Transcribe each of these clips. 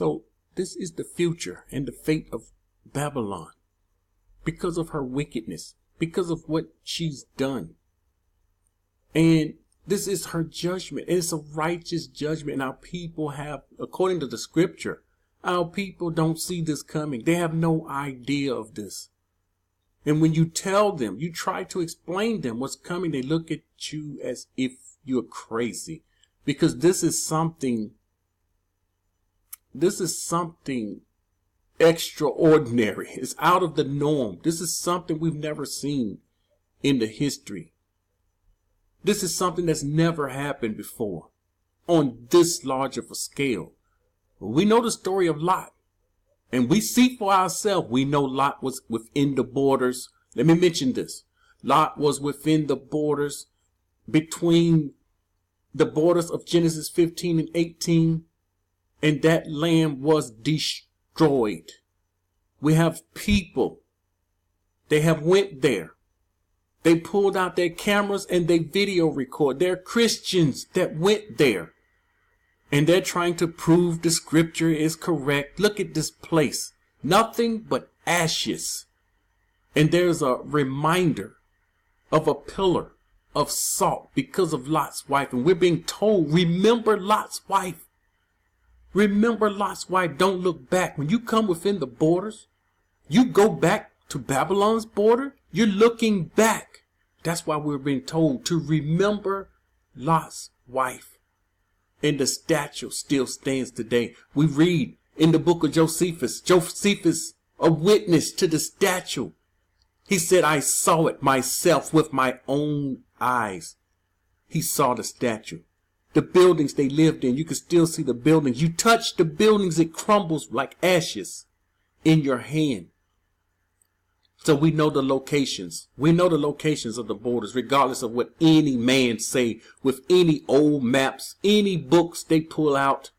So this is the future and the fate of Babylon because of her wickedness, because of what she's done. And this is her judgment. It's a righteous judgment. And our people have, according to the scripture, our people don't see this coming. They have no idea of this. And when you tell them, you try to explain them what's coming, they look at you as if you're crazy. Because this is something extraordinary. It's out of the norm. This is something we've never seen in the history. This is something that's never happened before on this large of a scale. We know the story of Lot. And we see for ourselves, we know Lot was within the borders. Let me mention this. Lot was within the borders, between the borders of Genesis 15 and 18. And that land was destroyed. We have people. They have went there. They pulled out their cameras and they video record. They're Christians that went there. And they're trying to prove the scripture is correct. Look at this place. Nothing but ashes. And there's a reminder of a pillar of salt because of Lot's wife. And we're being told, remember Lot's wife. Remember Lot's wife. Don't look back. When you come within the borders, you go back to Babylon's border, you're looking back. That's why we're being told to remember Lot's wife. And the statue still stands today. We read in the book of Josephus, a witness to the statue. He said, I saw it myself with my own eyes. He saw the statue. The buildings they lived in, you can still see the buildings. You touch the buildings, it crumbles like ashes in your hand. So we know the locations. We know the locations of the borders, regardless of what any man say with any old maps, any books they pull out.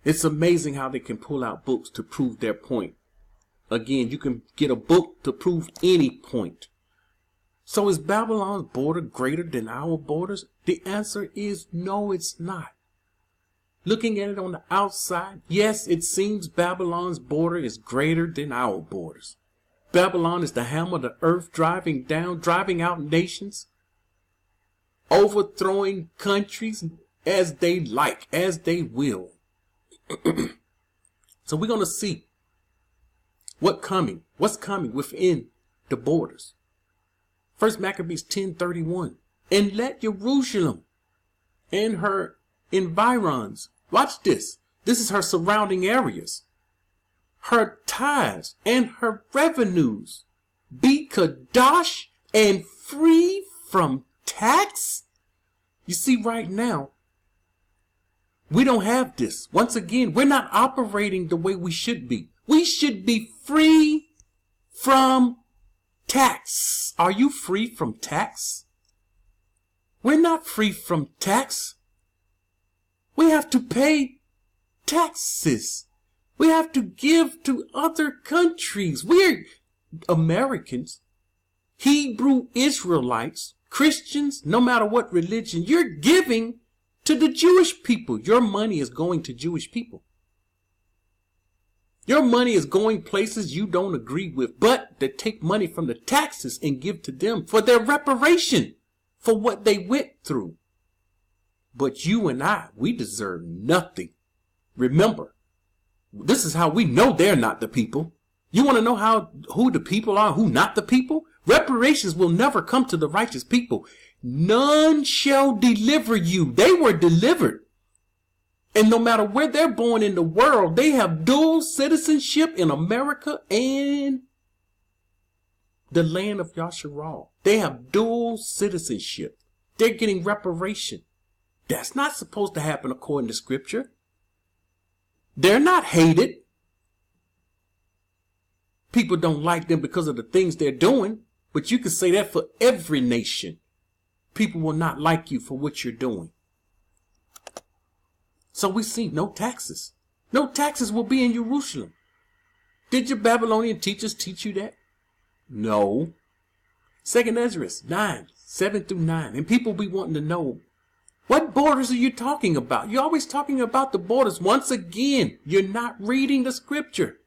It's amazing how they can pull out books to prove their point. Again, you can get a book to prove any point. So is Babylon's border greater than our borders? The answer is no, it's not. Looking at it on the outside, yes, it seems Babylon's border is greater than our borders. Babylon is the hammer of the earth, driving out nations, overthrowing countries as they like, as they will. So we're going to see what's coming within the borders. First Maccabees 10:31. And let Jerusalem and her environs, watch this. This is her surrounding areas. Her tithes and her revenues be kadosh and free from tax. You see, right now, we don't have this. Once again, we're not operating the way we should be. We should be free from tax. Are you free from tax? We're not free from tax. We have to pay taxes. We have to give to other countries. We're Americans, Hebrew Israelites, Christians, no matter what religion, you're giving to the Jewish people. Your money is going to Jewish people. Your money is going places you don't agree with, but they take money from the taxes and give to them for their reparation for what they went through. But you and I, we deserve nothing. Remember, this is how we know they're not the people. You want to know who the people are, who not the people? Reparations will never come to the righteous people. None shall deliver you. They were delivered. And no matter where they're born in the world, they have dual citizenship in America and the land of Yasharal. They have dual citizenship. They're getting reparation. That's not supposed to happen according to scripture. They're not hated. People don't like them because of the things they're doing, but you can say that for every nation. People will not like you for what you're doing. So we see no taxes. No taxes will be in Jerusalem. Did your Babylonian teachers teach you that? No. 2 Ezra 9, 7 through 9. And people be wanting to know What borders are you talking about? You're always talking about the borders. Once again, you're not reading the scripture.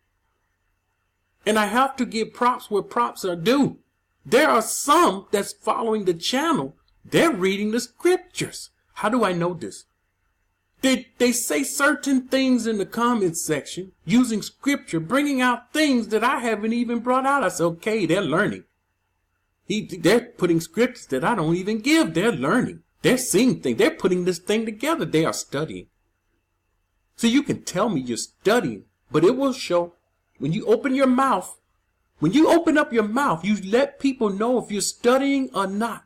And I have to give props where props are due. There are some that's following the channel. They're reading the scriptures. How do I know this? They say certain things in the comments section using scripture, bringing out things that I haven't even brought out. I said, okay, they're learning. They're putting scriptures that I don't even give. They're learning. They're seeing things. They're putting this thing together. They are studying. So you can tell me you're studying, but it will show when you open your mouth. When you open up your mouth, you let people know if you're studying or not.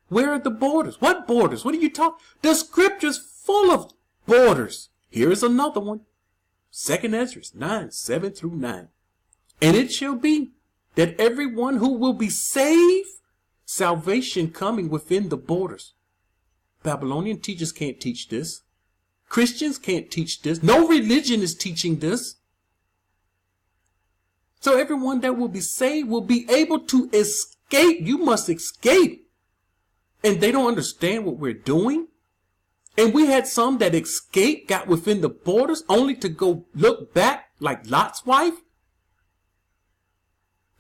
Where are the borders? What borders? What are you talking? The scripture's full of borders. Here is another one. 2 Ezra 9, 7 through 9. And it shall be that everyone who will be saved, salvation coming within the borders. Babylonian teachers can't teach this. Christians can't teach this. No religion is teaching this. So everyone that will be saved will be able to escape. You must escape. And they don't understand what we're doing. And we had some that escaped, got within the borders, only to go look back like Lot's wife.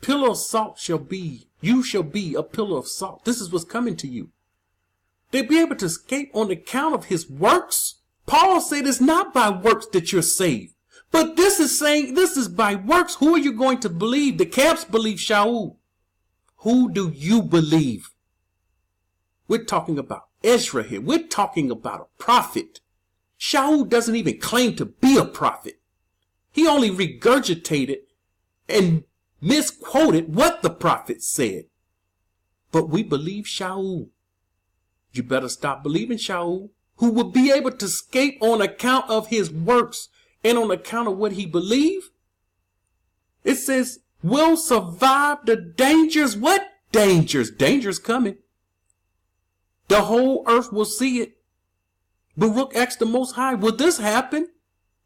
Pillar of salt shall be, you shall be a pillar of salt. This is what's coming to you. They'll be able to escape on account of his works. Paul said it's not by works that you're saved. But this is saying this is by works. Who are you going to believe? The camps believe Shaul. Who do you believe? We're talking about Ezra here. We're talking about a prophet. Shaul doesn't even claim to be a prophet. He only regurgitated and misquoted what the prophet said. But we believe Shaul. You better stop believing Shaul, who will be able to escape on account of his works and on account of what he believed. It says, will survive the dangers. What dangers? Dangers coming. The whole earth will see it. Baruch asked the Most High, will this happen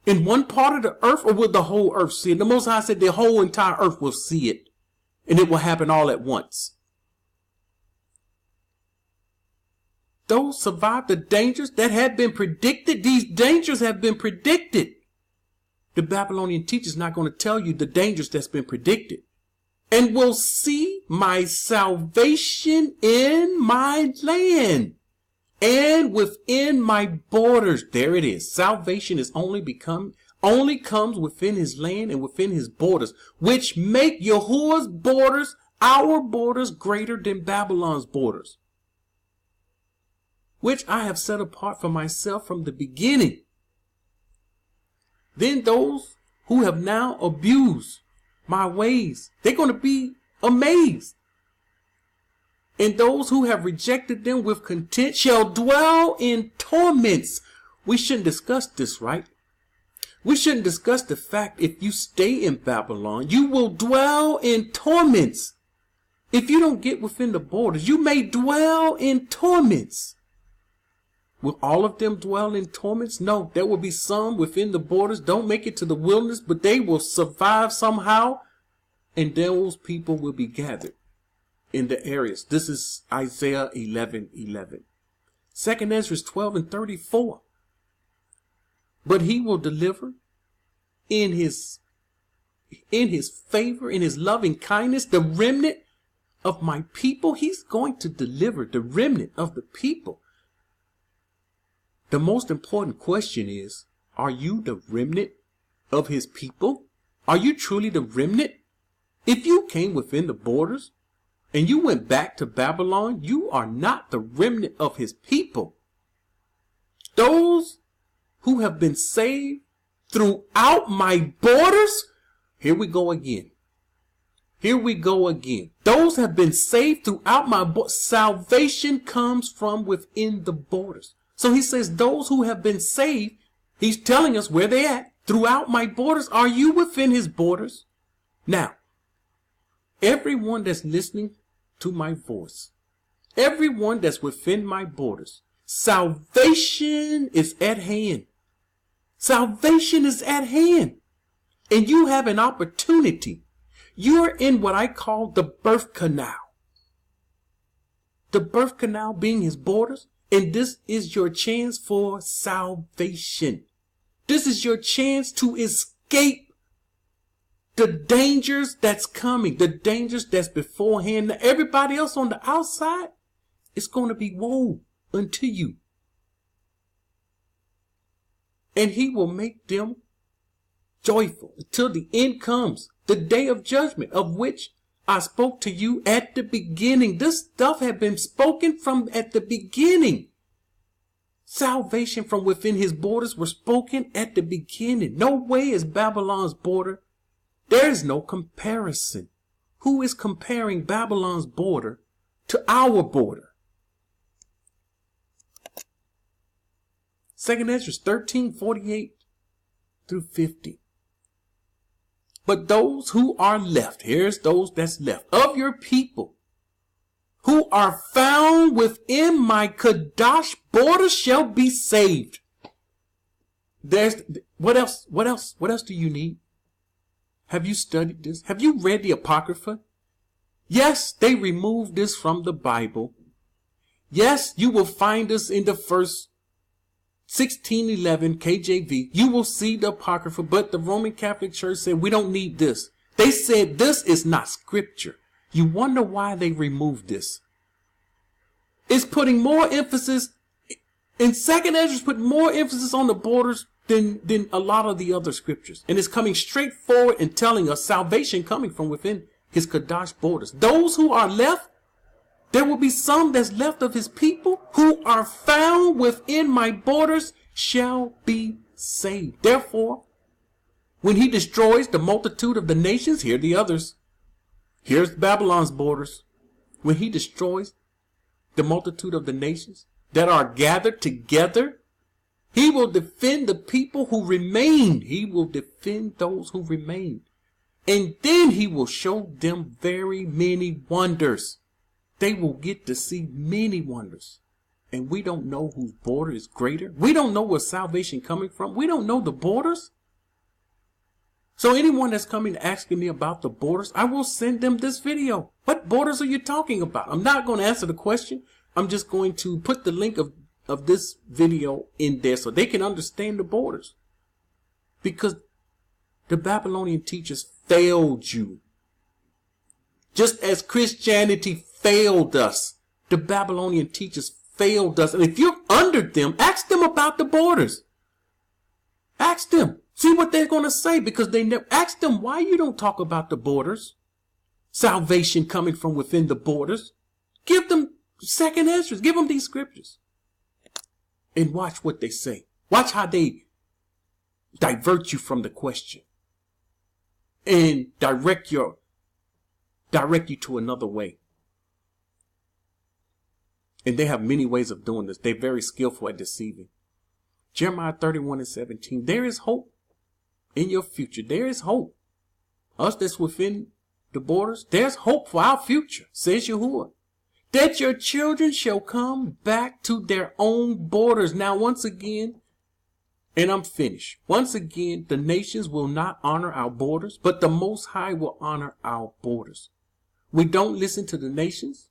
in one part of the earth, or will the whole earth see it? The Most High said the whole entire earth will see it, and it will happen all at once. Those survive the dangers that had been predicted. These dangers have been predicted. The Babylonian teacher is not going to tell you the dangers that's been predicted. And will see my salvation in my land and within my borders. There it is. Salvation is only comes within his land and within his borders, which make Yahuwah's borders, our borders, greater than Babylon's borders, which I have set apart for myself from the beginning. Then those who have now abused my ways, they're going to be amazed. And those who have rejected them with contempt shall dwell in torments. We shouldn't discuss this, right? We shouldn't discuss the fact if you stay in Babylon, you will dwell in torments. If you don't get within the borders, you may dwell in torments. Will all of them dwell in torments? No, there will be some within the borders, don't make it to the wilderness, but they will survive somehow, and those people will be gathered in the areas. This is Isaiah 11:11. 2 Ezra 12 and 34. But he will deliver in his favor, in his loving kindness, the remnant of my people. He's going to deliver the remnant of the people. The most important question is, are you the remnant of his people? Are you truly the remnant? If you came within the borders and you went back to Babylon, you are not the remnant of his people. Those who have been saved throughout my borders, here we go again. Here we go again. Those have been saved throughout my borders. Salvation comes from within the borders. So he says those who have been saved, he's telling us where they at throughout my borders. Are you within his borders? Now, everyone that's listening to my voice, everyone that's within my borders, salvation is at hand. Salvation is at hand. And you have an opportunity. You're in what I call the birth canal. The birth canal being his borders. And this is your chance for salvation. This is your chance to escape the dangers that's coming, the dangers that's beforehand. Now, everybody else on the outside, it's going to be woe unto you. And he will make them joyful until the end comes, the day of judgment, of which I spoke to you at the beginning. This stuff had been spoken from at the beginning. Salvation from within his borders were spoken at the beginning. No way is Babylon's border. There is no comparison. Who is comparing Babylon's border to our border? 2nd Ezra 13:48 through 50. But those who are left, here's those that's left, of your people, who are found within my Kadash border shall be saved. What else do you need? Have you studied this? Have you read the Apocrypha? Yes, they removed this from the Bible. Yes, you will find this in the first 1611 KJV. You will see the Apocrypha, but the Roman Catholic Church said we don't need this. They said this is not scripture. You wonder why they removed this. It's putting more emphasis, and 2nd Ezra's put more emphasis on the borders than a lot of the other scriptures. And it's coming straight forward and telling us salvation coming from within his Kadash borders. Those who are left, there will be some that's left of his people who are found within my borders shall be saved. Therefore, when he destroys the multitude of the nations, here are the others. Here's Babylon's borders. When he destroys the multitude of the nations that are gathered together, he will defend the people who remain. He will defend those who remain. And then he will show them very many wonders. They will get to see many wonders. And we don't know whose border is greater. We don't know where salvation coming from. We don't know the borders. So anyone that's coming asking me about the borders, I will send them this video. What borders are you talking about? I'm not going to answer the question. I'm just going to put the link of this video in there so they can understand the borders. Because the Babylonian teachers failed you. Just as Christianity failed us, the Babylonian teachers failed us. And if you're under them, ask them about the borders. Ask them. See what they're going to say, because they never ask them why you don't talk about the borders. Salvation coming from within the borders. Give them 2nd Ezra. Give them these scriptures. And watch what they say. Watch how they divert you from the question. And direct you to another way. And they have many ways of doing this. They're very skillful at deceiving. Jeremiah 31:17. There is hope in your future. There is hope. Us that's within the borders, there's hope for our future, says Yahuwah. That your children shall come back to their own borders. Now, once again, and I'm finished. Once again, the nations will not honor our borders, but the Most High will honor our borders. We don't listen to the nations.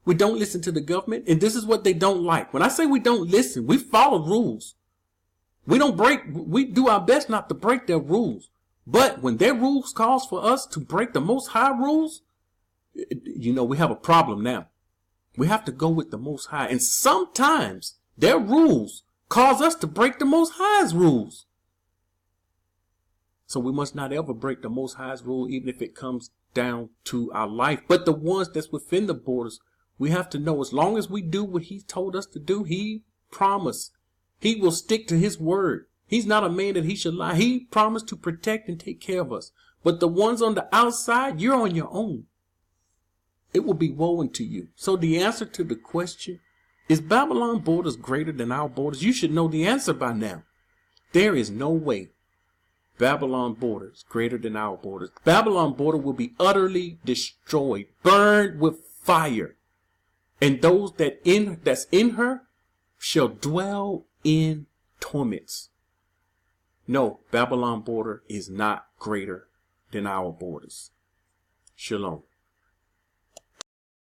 We don't listen to the government. And this is what they don't like. When I say we don't listen, we follow rules. We do our best not to break their rules. But when their rules calls for us to break the Most High rules, we have a problem now. We have to go with the Most High. And sometimes their rules cause us to break the Most High's rules. So we must not ever break the Most High's rule, even if it comes down to our life. But the ones that's within the borders, we have to know as long as we do what he told us to do, he promised he will stick to his word. He's not a man that he should lie. He promised to protect and take care of us. But the ones on the outside, you're on your own. It will be woe unto you. So the answer to the question, is Babylon borders greater than our borders? You should know the answer by now. There is no way Babylon border is greater than our borders. Babylon border will be utterly destroyed, burned with fire. And those that's in her shall dwell in torments. No, Babylon border is not greater than our borders. Shalom.